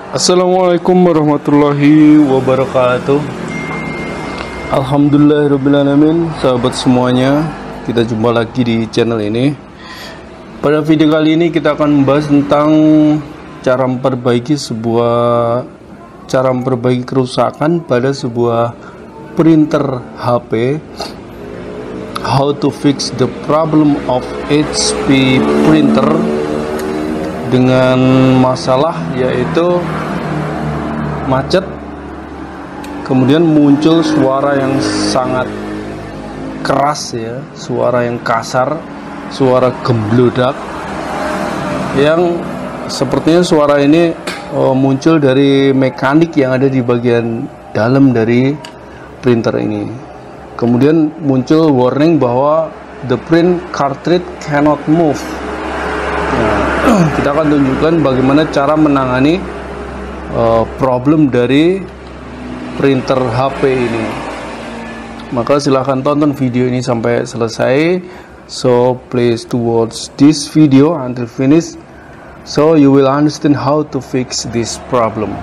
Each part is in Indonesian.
Assalamualaikum warahmatullahi wabarakatuh. Alhamdulillahirrabbilalamin. Sahabat semuanya, kita jumpa lagi di channel ini. Pada video kali ini kita akan membahas tentang cara memperbaiki kerusakan pada sebuah printer HP. How to fix the problem of HP printer dengan masalah yaitu macet, kemudian muncul suara yang sangat keras ya, suara yang kasar, suara gemblodak yang sepertinya suara ini muncul dari mekanik yang ada di bagian dalam dari printer ini. Kemudian muncul warning bahwa the print cartridge cannot move. Kita akan tunjukkan bagaimana cara menangani problem dari printer HP ini. Maka silahkan tonton video ini sampai selesai. So please to watch this video until finish, so you will understand how to fix this problem.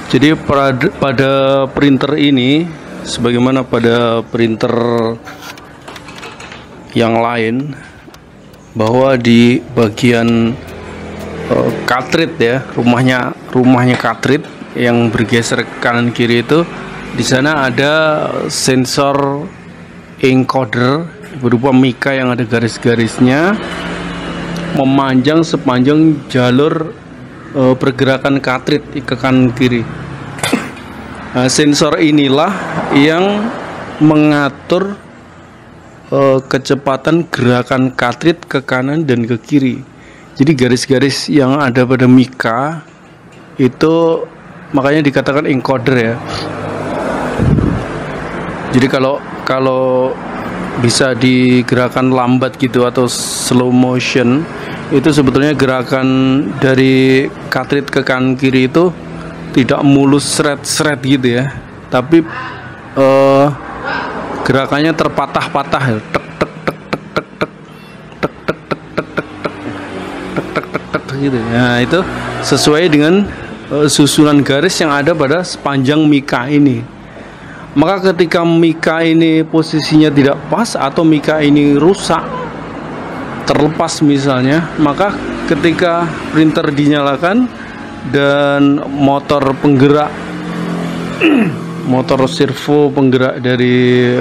Jadi pada printer ini, sebagaimana pada printer yang lain, bahwa di bagian cartridge ya, rumahnya cartridge yang bergeser ke kanan kiri itu, di sana ada sensor encoder berupa mika yang ada garis-garisnya memanjang sepanjang jalur pergerakan cartridge ke kanan kiri. Nah, sensor inilah yang mengatur kecepatan gerakan cartridge ke kanan dan ke kiri. Jadi garis-garis yang ada pada mika itu makanya dikatakan encoder ya. Jadi kalau bisa digerakkan lambat gitu atau slow motion, itu sebetulnya gerakan dari cartridge ke kanan kiri itu tidak mulus seret-seret gitu ya, tapi gerakannya terpatah-patah ya. Tek tek tek tek tek tek tek tek tek tek tek tek tek tek tek gitu. Nah, itu sesuai dengan susunan garis yang ada pada sepanjang mika ini. Maka ketika mika ini posisinya tidak pas atau mika ini rusak, terlepas misalnya, maka ketika printer dinyalakan dan motor penggerak motor servo penggerak dari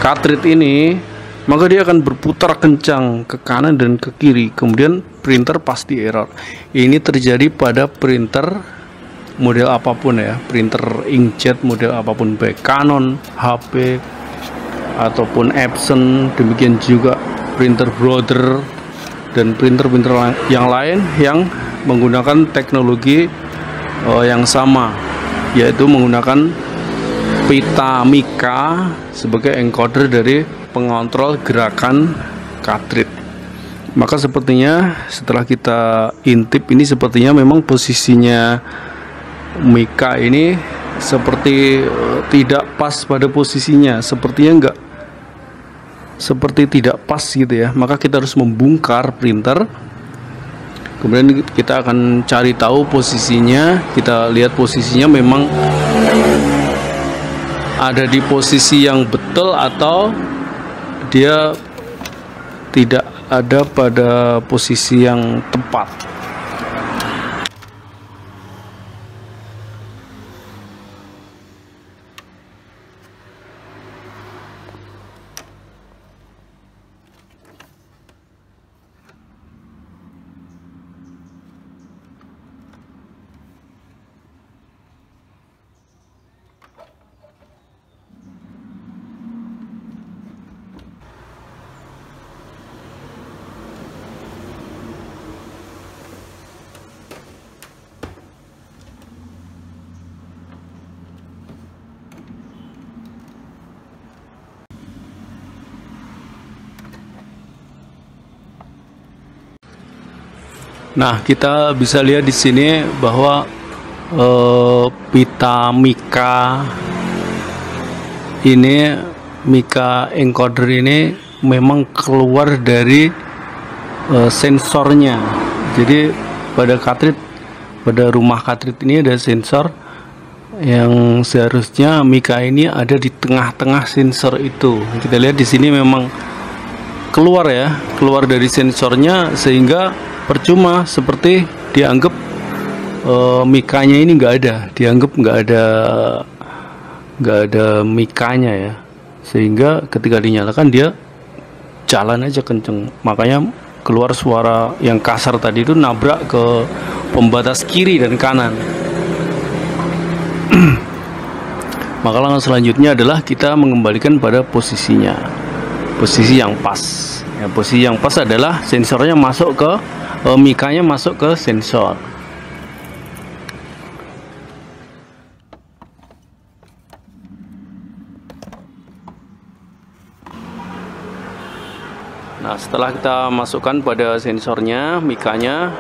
cartridge ini, maka dia akan berputar kencang ke kanan dan ke kiri, kemudian printer pasti error. Ini terjadi pada printer model apapun ya, printer inkjet model apapun, baik Canon, HP ataupun Epson, demikian juga printer Brother dan printer-printer yang lain yang menggunakan teknologi yang sama, yaitu menggunakan pita mika sebagai encoder dari pengontrol gerakan cartridge. Maka sepertinya setelah kita intip ini, sepertinya memang posisinya mika ini seperti tidak pas pada posisinya, sepertinya seperti tidak pas gitu ya. Maka kita harus membongkar printer, kemudian kita akan cari tahu posisinya. Kita lihat posisinya memang ada di posisi yang betul atau dia tidak ada pada posisi yang tepat. Nah, kita bisa lihat di sini bahwa pita Mica ini, Mica encoder ini memang keluar dari sensornya. Jadi pada rumah cartridge ini ada sensor yang seharusnya Mica ini ada di tengah-tengah sensor itu. Kita lihat di sini memang keluar dari sensornya, sehingga percuma, seperti dianggap Micanya ini nggak ada, dianggap nggak ada Micanya ya, sehingga ketika dinyalakan dia jalan aja kenceng, makanya keluar suara yang kasar tadi itu nabrak ke pembatas kiri dan kanan. Maka langkah selanjutnya adalah kita mengembalikan pada posisinya, posisi yang pas ya. Posisi yang pas adalah sensornya masuk ke Micanya, masuk ke sensor. Nah, setelah kita masukkan pada sensornya, Micanya,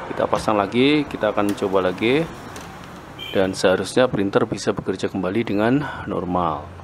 kita pasang lagi, kita akan coba lagi, dan seharusnya printer bisa bekerja kembali dengan normal.